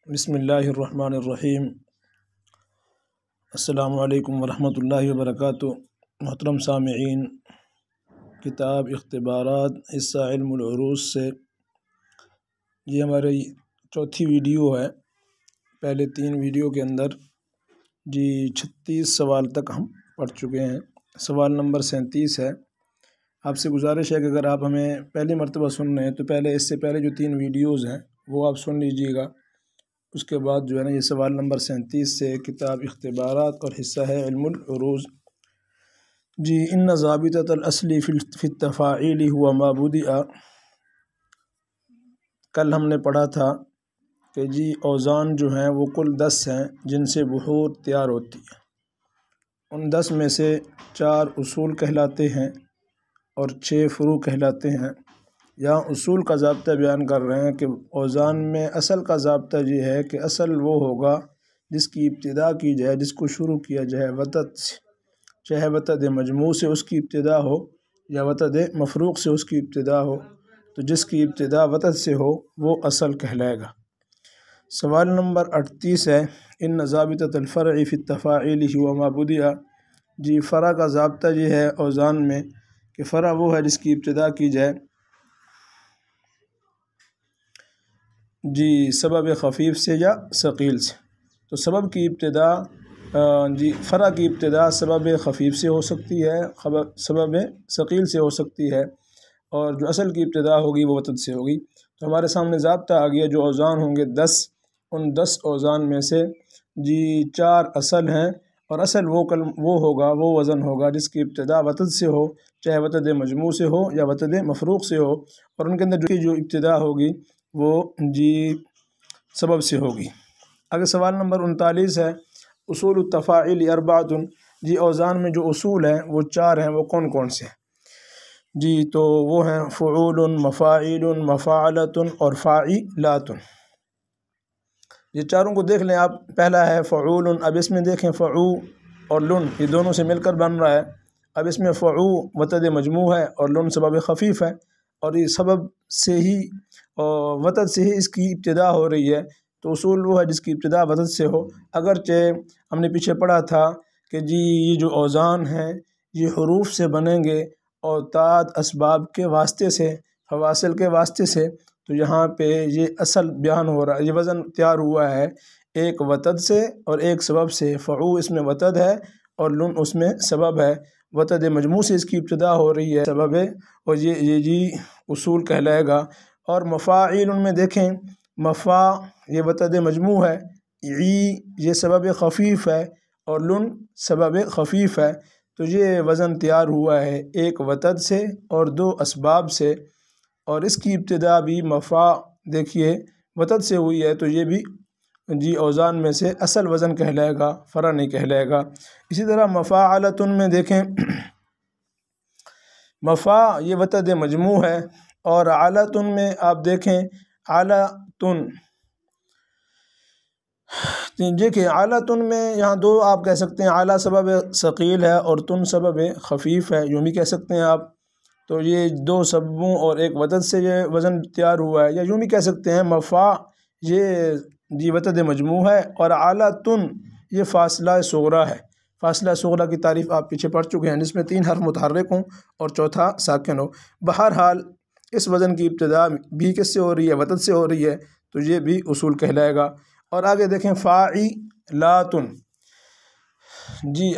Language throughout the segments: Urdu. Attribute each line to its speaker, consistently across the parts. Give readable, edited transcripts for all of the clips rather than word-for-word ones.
Speaker 1: بسم اللہ الرحمن الرحیم۔ السلام علیکم ورحمۃ اللہ وبرکاتہ۔ محترم سامعین، کتاب اختبارات حصہ علم العروض سے یہ ہماری چوتھی ویڈیو ہے۔ پہلے 3 ویڈیو کے اندر 36 سوال تک ہم پڑھ چکے ہیں۔ سوال نمبر 37 ہے۔ آپ سے گزارش ہے کہ اگر آپ ہمیں پہلی مرتبہ سن رہے ہیں تو پہلے اس سے پہلے جو 3 ویڈیوز ہیں وہ آپ سن لیجئے گا۔ اس کے بعد جو ہے نا یہ سوال نمبر 37 سے کتاب اختبارات اور حصہ ہے علم العروض۔ ان ضابطۃ الاصل فی التفاعیل ہوا ما بدأ۔ کل ہم نے پڑھا تھا کہ اوزان جو ہیں وہ کل 10 ہیں جن سے بحور تیار ہوتی ہے۔ ان 10 میں سے 4 اصول کہلاتے ہیں اور 6 فروع کہلاتے ہیں۔ یہاں اصول کا ضابطہ بیان کر رہے ہیں کہ اوزان میں اصل کا ضابطہ یہ ہے کہ اصل وہ ہوگا جس کی ابتدا کی جائے، جس کو شروع کیا جائے وتد سے، چاہے وتد مجموع سے اس کی ابتدا ہو یا وتد مفروق سے اس کی ابتدا ہو، تو جس کی ابتدا وتد سے ہو وہ اصل کہلائے گا۔ سوال نمبر 38 ہے۔ ان ضابطۃ الفرع فی التفاعیل هو ما بدأ۔ فرع کا ضابطہ یہ ہے اوزان میں کہ فرع وہ ہے جس کی ابتدا کی جائے سبب خفیف سے یا ثقیل سے۔ تو سبب کی ابتدا فرع کی ابتدا سبب خفیف سے ہو سکتی ہے، سبب ثقیل سے ہو سکتی ہے، اور جو اصل کی ابتدا ہوگی وہ وتد سے ہوگی۔ تو ہمارے سامنے ضابطہ آ گیا، جو اوزان ہوں گے 10، ان 10 اوزان میں سے 4 اصل ہیں، اور اصل وہ ہوگا، وہ وزن ہوگا جس کی ابتدا وتد سے ہو، چاہے وتد مجموع سے ہو یا وتد مفروق سے ہو، اور ان کے اندر جو ابتدا ہوگی وہ سبب سے ہوگی۔ اگر سوال نمبر 39 ہے۔ اصول التفاعل اربعۃ۔ اوزان میں جو اصول ہیں وہ 4 ہیں، وہ کون کون سے ہیں؟ تو وہ ہیں فعول، مفاعل، مفاعلۃ اور فاعلات۔ یہ چاروں کو دیکھ لیں آپ۔ پہلا ہے فعول۔ اب اس میں دیکھیں فعو اور لن یہ دونوں سے مل کر بن رہا ہے۔ اب اس میں فعو وتد مجموع ہے اور لن سبب خفیف ہے، اور یہ سبب سے ہی وتد سے ہی اس کی ابتدا ہو رہی ہے، تو اصول وہ ہے جس کی ابتدا وتد سے ہو۔ اگرچہ ہم نے پیچھے پڑھا تھا کہ یہ جو اوزان ہیں یہ حروف سے بنیں گے اور تعداد اسباب کے واسطے سے، فواصل کے واسطے سے، تو یہاں پہ یہ اصل بیان ہو رہا ہے، یہ وزن تیار ہوا ہے ایک وتد سے اور ایک سبب سے۔ فعو اس میں وتد ہے اور لن اس میں سبب ہے۔ وتد مجموع سے اس کی ابتدا ہو رہی ہے، سبب ہے، اور یہ اصول کہلائے گا۔ اور مفاعل میں دیکھیں، مفا یہ وتد مجموع ہے، یہ سبب خفیف ہے، اور لن سبب خفیف ہے، تو یہ وزن تیار ہوا ہے ایک وتد سے اور 2 اسباب سے، اور اس کی ابتدا بھی مفا دیکھیے وتد سے ہوئی ہے، تو یہ بھی اوزان میں سے اصل وزن کہلائے گا، فرع نہیں کہلائے گا۔ اسی طرح مفاعلۃ میں دیکھیں، مفا یہ وتد مجموع ہے، اور علۃ میں آپ دیکھیں علۃ، دیکھیں علۃ میں یہاں 2 آپ کہہ سکتے ہیں، اعلیٰ سبب ثقیل ہے اور تن سبب خفیف ہے، یوں بھی کہہ سکتے ہیں آپ۔ تو یہ 2 سببوں اور ایک وتد سے یہ وزن تیار ہوا ہے، یا یوں بھی کہہ سکتے ہیں مفا یہ وتد مجموع ہے اور علۃ یہ فاصلہ صغریٰ ہے۔ فاصلہ صغریٰ کی تعریف آپ پیچھے پڑھ چکے ہیں، جس میں 3 حرف متحرک ہوں اور چوتھا ساکن ہو۔ بہرحال اس وزن کی ابتدا بھی کس سے ہو رہی ہے؟ وتد سے ہو رہی ہے، تو یہ بھی اصول کہلائے گا۔ اور آگے دیکھیں فاعلات۔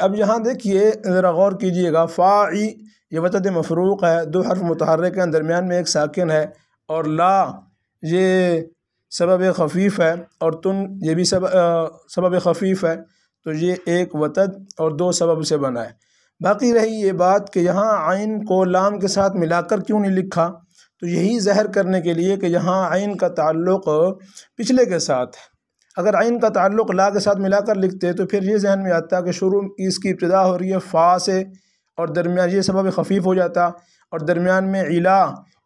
Speaker 1: اب یہاں دیکھیے ذرا غور کیجئے گا، فاعی یہ وتد مفروق ہے، 2 حرف متحرک ہیں، درمیان میں ایک ساکن ہے، اور لا یہ سبب خفیف ہے، اور تن یہ بھی سبب خفیف ہے، تو یہ ایک وتد اور 2 سبب سے بنا ہے۔ باقی رہی یہ بات کہ یہاں عین کو لام کے ساتھ ملا کر کیوں نہیں لکھا، تو یہی ظاہر کرنے کے لیے کہ یہاں عین کا تعلق پچھلے کے ساتھ ہے۔ اگر عین کا تعلق لا کے ساتھ ملا کر لکھتے تو پھر یہ ذہن میں آتا کہ شروع اس کی ابتدا ہو رہی ہے فا سے، اور درمیان یہ سبب خفیف ہو جاتا، اور درمیان میں علا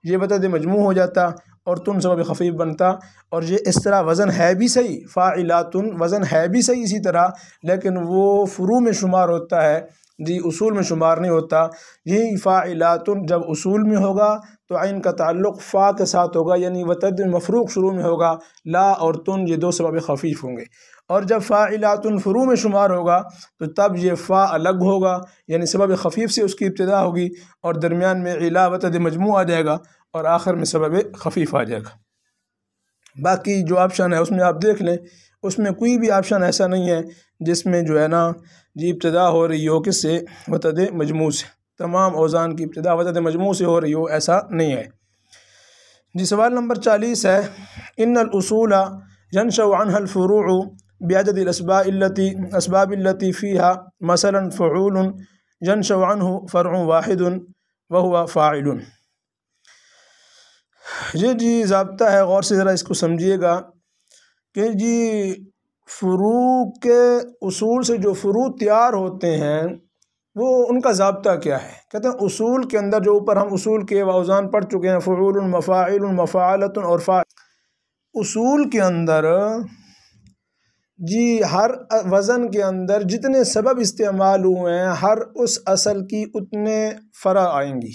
Speaker 1: یہ وتد مجموع ہو جاتا، اور تن سبب خفیف بنتا، اور یہ اس طرح وزن ہے بھی صحیح، فاعلات وزن ہے بھی صحیح اسی طرح، لیکن وہ فروع میں شمار ہوتا ہے جی اصول میں شمار نہیں ہوتا۔ یہی فاعلات جب اصول میں ہوگا تو عین کا تعلق فا کے ساتھ ہوگا، یعنی وتد مفروق شروع میں ہوگا، لا اور تن یہ دو سبب خفیف ہوں گے۔ اور جب فاعلات فروع میں شمار ہوگا تو تب یہ فا الگ ہوگا، یعنی سبب خفیف سے اس کی ابتدا ہوگی، اور درمیان میں علا وتد مجموع آ جائے گا، اور آخر میں سبب خفیف آ جائے گا۔ باقی جو آپشن ہے اس میں آپ دیکھ لیں، اس میں کوئی بھی آپشن ایسا نہیں ہے جس میں جو ہے نا جی ابتدا ہو رہی ہو کس سے، وتد مجموع سے۔ تمام اوزان کی ابتدا وتد مجموع سے ہو رہی ہو، ایسا نہیں ہے۔ جی سوال نمبر 40 ہے، ان الاصول ينشأ عنها الفروع بعدد الاسباب التي فيها مثلا فعول ينشأ عنه فرع واحد وهو فاعل۔ جی ضابطہ ہے، غور سے ذرا اس کو سمجھیے گا کہ جی فروع کے اصول سے جو فروع تیار ہوتے ہیں وہ ان کا ضابطہ کیا ہے؟ کہتے ہیں اصول کے اندر جو اوپر ہم اصول کے اوزان پڑھ چکے ہیں، فعول، مفاعل، مفاعلۃ اور فاعل، اصول کے اندر جی ہر وزن کے اندر جتنے سبب استعمال ہوئے ہیں ہر اس اصل کی اتنے فرع آئیں گی۔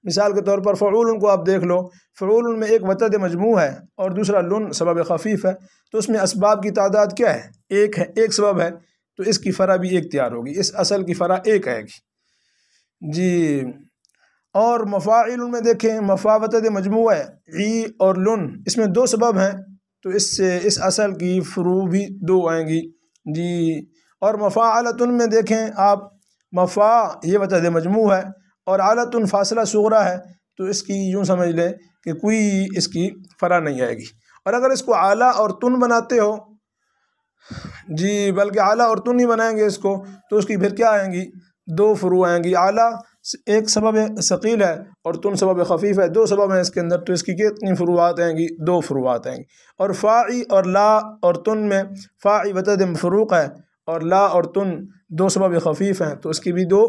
Speaker 1: مثال کے طور پر فعول کو آپ دیکھ لو، فعول میں ایک وتد مجموع ہے اور دوسرا لن سبب خفیف ہے، تو اس میں اسباب کی تعداد کیا ہے؟ ایک ہے، ایک سبب ہے، تو اس کی فرع بھی ایک تیار ہوگی، اس اصل کی فرع ایک آئے گی جی۔ اور مفاعل میں دیکھیں، مفا وتد مجموع ہے، عی اور لن، اس میں دو سبب ہیں، تو اس سے اس اصل کی فروع بھی دو آئیں گی جی۔ اور مفاعلۃ میں دیکھیں آپ، مفا یہ وتد مجموع ہے اور علۃ فاصلہ صغرا ہے، تو اس کی یوں سمجھ لیں کہ کوئی اس کی فرع نہیں آئے گی۔ اور اگر اس کو اعلیٰ اور تن بناتے ہو جی، بلکہ اعلیٰ اور تن ہی بنائیں گے اس کو، تو اس کی پھر کیا آئیں گی؟ دو فروع آئیں گی۔ اعلیٰ ایک سبب ثقیل ہے اور تن سبب خفیف ہے، دو سبب ہیں اس کے اندر، تو اس کی کتنی فروعات آئیں گی؟ دو فروعات آئیں گی۔ اور فاعی اور لا اور تن میں، فاعی وتد مفروق ہے اور لا اور تن دو سبب خفیف ہیں، تو اس کی بھی دو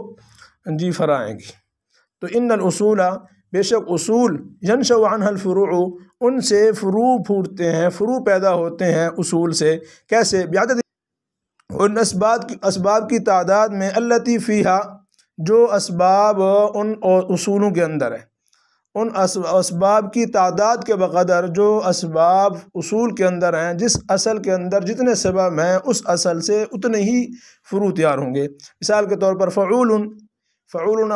Speaker 1: جی فرع آئیں گی۔ تو ان الاصول، بے شک اصول، ينشأ عنها الفروع، ان سے فروع پھوٹتے ہیں، فروع پیدا ہوتے ہیں اصول سے۔ کیسے؟ بعدد ان اسباب کی تعداد میں، التي فيها، جو اسباب ان اصولوں کے اندر ہیں، ان اسباب کی تعداد کے بقدر جو اسباب اصول کے اندر ہیں، جس اصل کے اندر جتنے سبب ہیں اس اصل سے اتنے ہی فروع تیار ہوں گے۔ مثال کے طور پر فعول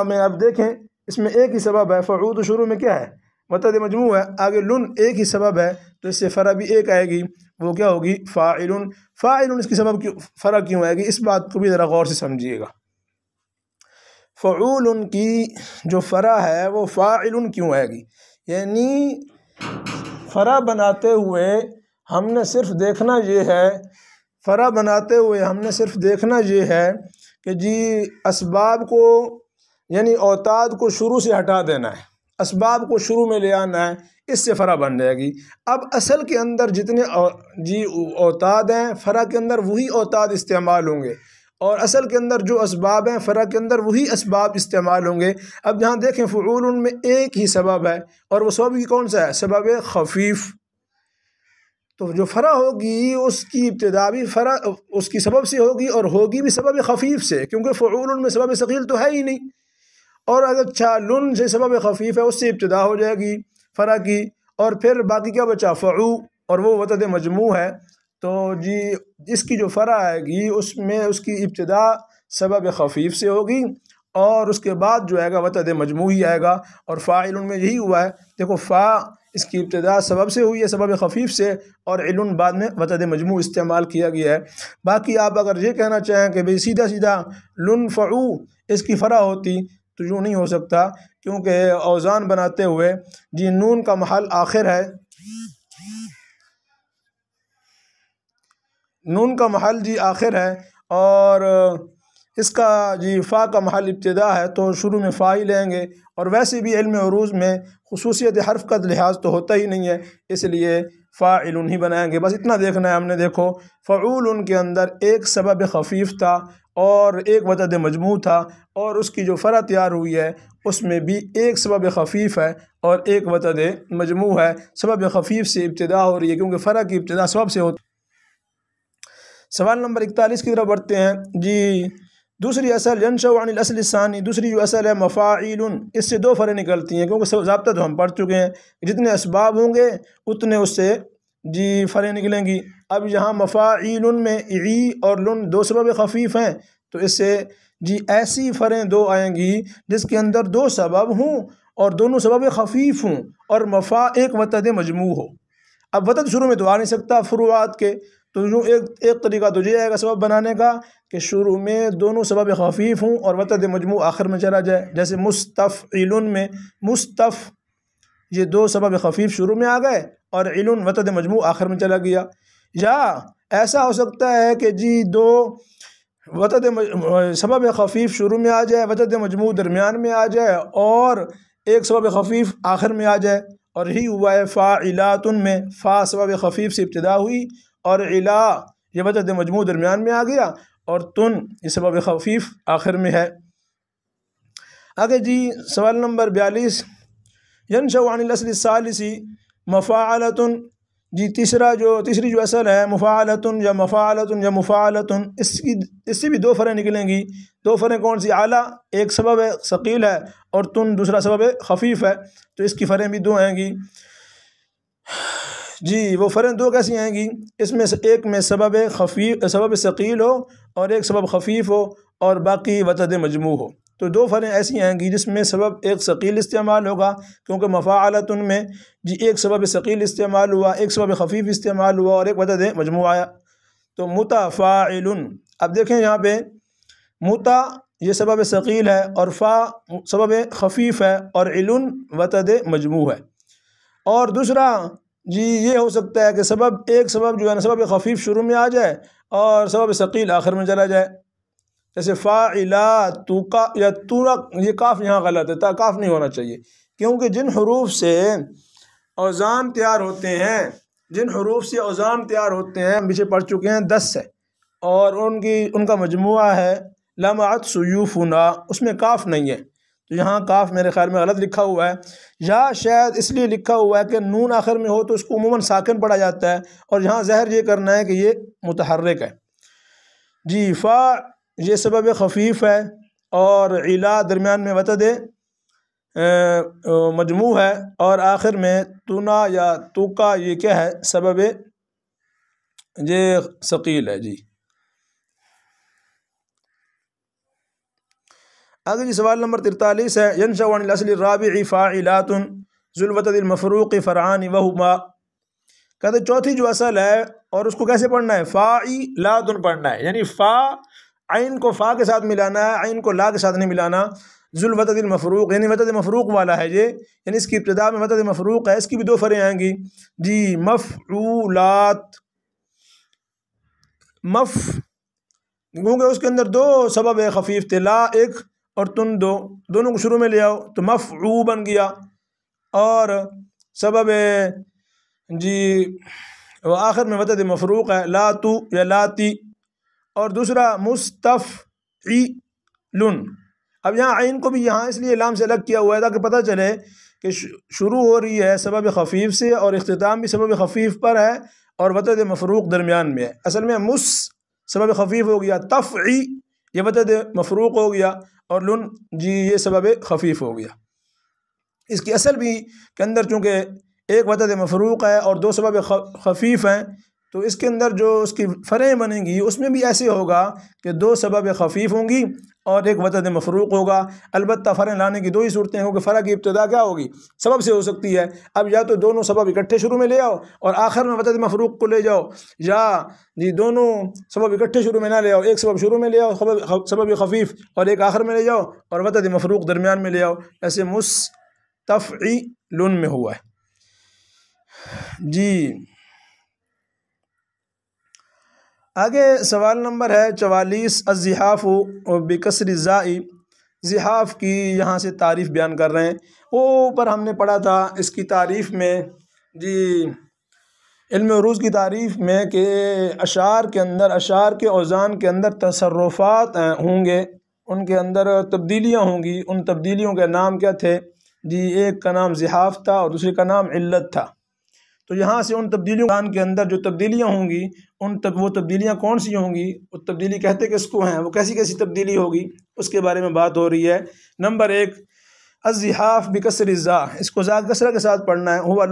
Speaker 1: میں آپ دیکھیں، اس میں ایک ہی سبب ہے، فعول تو شروع میں کیا ہے؟ وتد مجموع ہے، آگے لن ایک ہی سبب ہے، تو اس سے فرع بھی ایک آئے گی، وہ کیا ہوگی؟ فاعل۔ اس کی سبب فرع کیوں آئے گی؟ اس بات کو بھی ذرا غور سے سمجھیے گا۔ فعول کی جو فرع ہے وہ فاعل کیوں آئے گی؟ یعنی فرع بناتے ہوئے ہم نے صرف دیکھنا یہ ہے، فرع بناتے ہوئے ہم نے صرف دیکھنا یہ ہے کہ جی اسباب کو، یعنی اوتاد کو شروع سے ہٹا دینا ہے، اسباب کو شروع میں لے آنا ہے، اس سے فرع بن جائے گی۔ اب اصل کے اندر جتنے جی اوتاد ہیں، فرع کے اندر وہی اوتاد استعمال ہوں گے، اور اصل کے اندر جو اسباب ہیں فرع کے اندر وہی اسباب استعمال ہوں گے۔ اب جہاں دیکھیں فعول میں ایک ہی سبب ہے، اور وہ سبب کی کون سا ہے؟ سبب خفیف۔ تو جو فرع ہوگی اس کی ابتدا بھی فرع اس کی سبب سے ہوگی، اور ہوگی بھی سبب خفیف سے، کیونکہ فعول میں سبب ثقیل تو ہے ہی نہیں۔ اور اگر لن سے سبب خفیف ہے، اس سے ابتدا ہو جائے گی فرع کی، اور پھر باقی کیا بچا؟ فعو، اور وہ وتد مجموع ہے، تو جی اس کی جو فرع آئے گی اس میں اس کی ابتدا سبب خفیف سے ہوگی، اور اس کے بعد جو آئے گا وتد مجموع ہی آئے گا۔ اور فاعل میں یہی ہوا ہے، دیکھو فا اس کی ابتدا سبب سے ہوئی ہے، سبب خفیف سے، اور علن بعد میں وتد مجموع استعمال کیا گیا ہے۔ باقی آپ اگر یہ کہنا چاہیں کہ بھئی سیدھا سیدھا لن فعو اس کی فرع ہوتی، تو یوں نہیں ہو سکتا، کیونکہ اوزان بناتے ہوئے جی نون کا محل آخر ہے، نون کا محل جی آخر ہے، اور اس کا جی فا کا محل ابتدا ہے، تو شروع میں فا ہی لیں گے، اور ویسے بھی علم عروض میں خصوصیت حرف کا لحاظ تو ہوتا ہی نہیں ہے، اس لیے فاعل ہی بنائیں گے۔ بس اتنا دیکھنا ہے ہم نے۔ دیکھو فعول کے اندر ایک سبب خفیف تھا اور ایک وتد مجموع تھا، اور اس کی جو فرع تیار ہوئی ہے اس میں بھی ایک سبب خفیف ہے اور ایک وتد مجموع ہے۔ سبب خفیف سے ابتدا ہو رہی ہے کیونکہ فرع کی ابتدا سبب سے ہوتی ہے۔ سوال نمبر 41 کی طرف بڑھتے ہیں جی۔ دوسری اصل ینشأ عن الاصل الثانی، دوسری جو اصل ہے مفاعیل، اس سے 2 فریں نکلتی ہیں، کیونکہ ضابطہ تو ہم پڑھ چکے ہیں، جتنے اسباب ہوں گے اتنے اس سے فریں نکلیں گی۔ اب یہاں مفاعیل میں عی اور لن 2 سبب خفیف ہیں، تو اس سے ایسی فریں 2 آئیں گی جس کے اندر 2 سبب ہوں اور دونوں سبب خفیف ہوں اور مفا ایک وتد مجموع ہو۔ اب وتد شروع میں تو آ نہیں سکتا فروعات کے، تو ایک طریقہ تو یہ آئے گا سبب بنانے کا کہ شروع میں دونوں سبب خفیف ہوں اور وتد مجموع آخر میں چلا جائے، جیسے مستفعل میں یہ 2 سبب خفیف شروع میں آ گئے اور علن وتد مجموع آخر میں چلا گیا۔ یا ایسا ہو سکتا ہے کہ 2 سبب خفیف شروع میں آ جائے، وتد مجموع درمیان میں آ جائے اور ایک سبب خفیف آخر میں آ جائے، اور یہی ہوا ہے فاعلات میں، فا سبب خفیف سے ابتدا ہوئی اور علا یہ وتد مجموع درمیان میں آ گیا اور تن یہ سبب خفیف آخر میں ہے۔ آگے سوال نمبر 42 ینشأ عن الاصل الثالث مفاعلۃ، تیسری جو اصل ہے مفاعلۃ یا مفاعلۃ، اس سے بھی 2 فریں نکلیں گی۔ 2 فریں کون سی؟ اعلیٰ ایک سبب ثقیل ہے اور تن دوسرا سبب خفیف ہے، تو اس کی فریں بھی 2 آئیں گی۔ وہ فریں 2 کیسی آئیں گی؟ اس میں سے ایک میں سبب ثقیل ہو اور ایک سبب خفیف ہو اور باقی وتد مجموع ہو، تو 2 فریں ایسی آئیں گی جس میں سبب ایک ثقیل استعمال ہوگا، کیونکہ مفاعلۃ میں ایک سبب ثقیل استعمال ہوا، ایک سبب خفیف استعمال ہوا اور ایک وتد مجموع آیا، تو متفاعل۔ اب دیکھیں یہاں پہ متا یہ سبب ثقیل ہے اور فا سبب خفیف ہے اور علن وتد مجموع ہے۔ اور دوسرا یہ ہو سکتا ہے کہ ایک سبب جو ہے نا سبب خفیف شروع میں آ جائے اور سبب ثقیل آخر میں چلا جائے، جیسے فاعلات یا تورق، یہ کاف یہاں غلط ہے، کاف نہیں ہونا چاہیے، کیونکہ جن حروف سے اوزان تیار ہوتے ہیں ہم پیچھے پڑھ چکے ہیں 10 ہے، اور ان کا مجموعہ ہے لمعت سیوفنا، اس میں کاف نہیں ہے، تو یہاں کاف میرے خیال میں غلط لکھا ہوا ہے، یا شاید اس لیے لکھا ہوا ہے کہ نون آخر میں ہو تو اس کو عموماً ساکن پڑھا جاتا ہے، اور یہاں ظاہر یہ کرنا ہے کہ یہ متحرک ہے۔ فا یہ سبب خفیف ہے اور علا درمیان میں وتد مجموع ہے، اور آخر میں تنا یا توکا یہ کیا ہے؟ سبب یہ ثقیل ہے۔ آگے سوال نمبر 43 ہے ینشأ عن الاصل الرابع فاعلات ذو الوتد المفروق فرعان وہما، کہتے ہیں چوتھی جو اصل ہے اور اس کو کیسے پڑھنا ہے؟ فاعلات پڑھنا ہے، یعنی عین کو فا کے ساتھ ملانا ہے، عین کو لا کے ساتھ نہیں ملانا۔ ذو الوتد المفروق یعنی وتد مفروق والا ہے یہ، یعنی اس کی ابتدا میں وتد مفروق ہے، اس کی بھی 2 فریں آئیں گی۔ مفعولات، کیونکہ اس کے اندر 2 سبب خفیف تھے، لا ایک اور تن 2، دونوں کو شروع میں لے آؤ تو مفعو بن گیا، اور سبب آخر میں وتد مفروق ہے، لاتو یا لاتی، اور دوسرا مستفعل۔ اب یہاں عین کو بھی یہاں اس لیے لام سے الگ کیا ہوا ہے تاکہ پتہ چلے کہ شروع ہو رہی ہے سبب خفیف سے اور اختتام بھی سبب خفیف پر ہے اور وتد مفروق درمیان میں ہے۔ اصل میں سبب خفیف ہو گیا، تفعی یہ وتد مفروق ہو گیا، اور لن یہ سبب خفیف ہو گیا۔ اس کی اصل بھی کے اندر چونکہ ایک وتد مفروق ہے اور 2 سبب خفیف ہیں، تو اس کے اندر جو اس کی فریں بنیں گی اس میں بھی ایسے ہوگا کہ 2 سبب خفیف ہوں گی اور ایک وتد مفروق ہوگا۔ البتہ فریں لانے کی 2 ہی صورتیں ہوں کہ فرع کی ابتدا کیا ہوگی؟ سبب سے ہو سکتی ہے۔ اب یا تو دونوں سبب اکٹھے شروع میں لے آؤ اور آخر میں وتد مفروق کو لے جاؤ، یا دونوں سبب اکٹھے شروع میں نہ لے آؤ، ایک سبب شروع میں لے آؤ سبب خفیف اور ایک آخر میں لے جاؤ اور وتد مفروق درمیان میں لے آؤ، ایسے مستفعل میں ہوا ہے۔ آگے سوال نمبر ہے 44 الزحاف بکسر الزاء، زحاف کی یہاں سے تعریف بیان کر رہے ہیں۔ اوپر ہم نے پڑھا تھا اس کی تعریف میں علم عروض کی تعریف میں کہ اشعار کے اوزان کے اندر تصرفات ہوں گے، ان کے اندر تبدیلیاں ہوں گی، ان تبدیلیوں کے نام کیا تھے؟ ایک کا نام زحاف تھا اور دوسرے کا نام علت تھا۔ تو یہاں سے ان تبدیلیوں کے اندر جو تبدیلیاں ہوں گی وہ تبدیلیاں کون سی ہوں گی، وہ تبدیلی کہتے کس کو ہیں، وہ کیسی کیسی تبدیلی ہوگی، اس کے بارے میں بات ہو رہی ہے۔ نمبر 1 الزحاف بکسر الزا، اس کو زا کسرہ کے ساتھ پڑھنا ہے۔ ہوا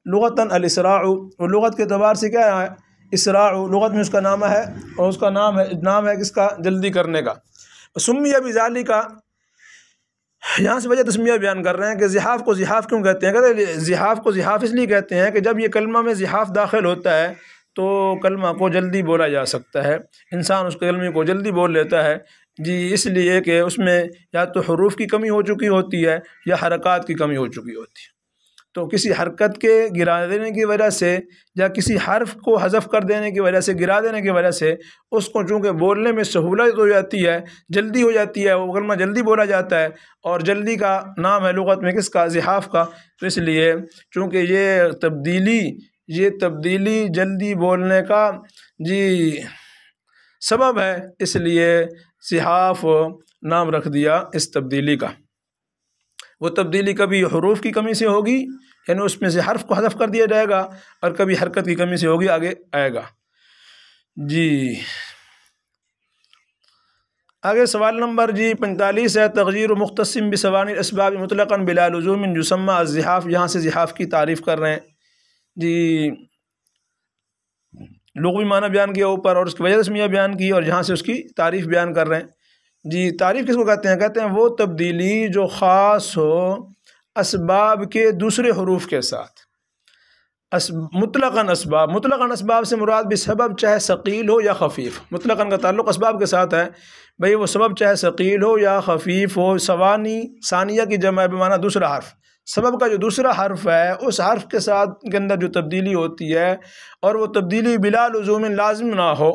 Speaker 1: لغتاً الاسراع، وہ لغت کے اعتبار سے کیا ہے، اسراع لغت میں اس کا نام ہے، اور اس کا نام ہے کس کا، جلدی کرنے کا۔ سمیہ بذالک، یہاں سے وجہ تسمیہ بیان کر رہے ہیں کہ زحاف کو زحاف کیوں کہتے ہیں، کہتے ہیں زحاف کو زحاف اس لیے کہتے ہیں کہ جب یہ کلمہ میں زحاف داخل ہوتا ہے تو کلمہ کو جلدی بولا جا سکتا ہے، انسان اس کلمے کو جلدی بول لیتا ہے، جی اس لیے کہ اس میں یا تو حروف کی کمی ہو چکی ہوتی ہے یا حرکات کی کمی ہو چکی ہوتی ہے، تو کسی حرکت کے گرا دینے کی وجہ سے یا کسی حرف کو حذف کر دینے کی وجہ سے، گرا دینے کی وجہ سے اس کو چونکہ بولنے میں سہولت ہو جاتی ہے، جلدی ہو جاتی ہے، وہ کلمہ جلدی بولا جاتا ہے، اور جلدی کا نام ہے لغت میں کس کا، زحاف کا، تو اس لیے چونکہ یہ تبدیلی جلدی بولنے کا جی سبب ہے، اس لیے زحاف نام رکھ دیا اس تبدیلی کا۔ وہ تبدیلی کبھی حروف کی کمی سے ہوگی، یعنی اس میں سے حرف کو حذف کر دیا جائے گا، اور کبھی حرکت کی کمی سے ہوگی، آگے آئے گا۔ جی آگے سوال نمبر 45 ہے، تغییر مختصم بثوانی الاسباب مطلقا بلا لزوم یسمى الزحاف، یہاں سے زحاف کی تعریف کر رہے ہیں جی، لغوی معنی بیان کیا اوپر، اور اس کی وجہ تسمیہ بیان کی، اور یہاں سے اس کی تعریف بیان کر رہے ہیں۔ جی تعریف کس کو کہتے ہیں، کہتے ہیں وہ تبدیلی جو خاص ہو اسباب کے دوسرے حروف کے ساتھ، مطلقاً اسباب سے مراد بھی سبب چاہے ثقیل ہو یا خفیف، مطلقاً کا تعلق اسباب کے ساتھ ہے، بھئی وہ سبب چاہے ثقیل ہو یا خفیف ہو، ثانیہ کی جمع بمعنی دوسرا حرف، سبب کا جو دوسرا حرف ہے اس حرف کے ساتھ کے اندر جو تبدیلی ہوتی ہے، اور وہ تبدیلی بلا لزوم لازم نہ ہو۔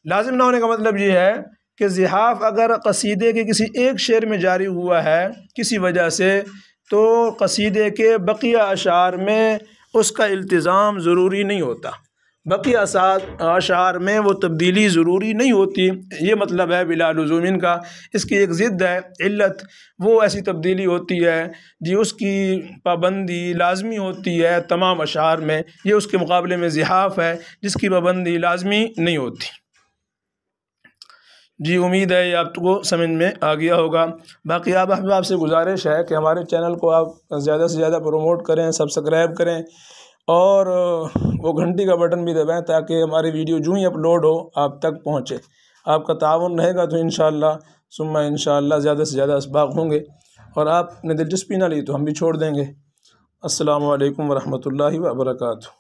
Speaker 1: لازم نہ ہونے کا مطلب یہ ہے کہ زحاف اگر قصیدے کے کسی ایک شعر میں جاری ہوا ہے کسی وجہ سے، تو قصیدے کے بقیہ اشعار میں اس کا التزام ضروری نہیں ہوتا، بقیہ اشعار میں وہ تبدیلی ضروری نہیں ہوتی، یہ مطلب ہے بلا لزوم کا۔ اس کی ایک ضد ہے علت، وہ ایسی تبدیلی ہوتی ہے جی اس کی پابندی لازمی ہوتی ہے تمام اشعار میں، یہ اس کے مقابلے میں زحاف ہے جس کی پابندی لازمی نہیں ہوتی۔ جی امید ہے یہ آپ کو سمجھ میں آ گیا ہوگا۔ باقی آپ احباب سے گزارش ہے کہ ہمارے چینل کو آپ زیادہ سے زیادہ پروموٹ کریں، سبسکرائب کریں، اور وہ گھنٹی کا بٹن بھی دبائیں تاکہ ہماری ویڈیو جو ہی اپلوڈ ہو آپ تک پہنچے۔ آپ کا تعاون رہے گا تو انشاءاللہ ثم انشاءاللہ زیادہ سے زیادہ اسباق ہوں گے، اور آپ نے دلچسپی نہ لی تو ہم بھی چھوڑ دیں گے۔ السلام علیکم ورحمۃ اللہ وبرکاتہ۔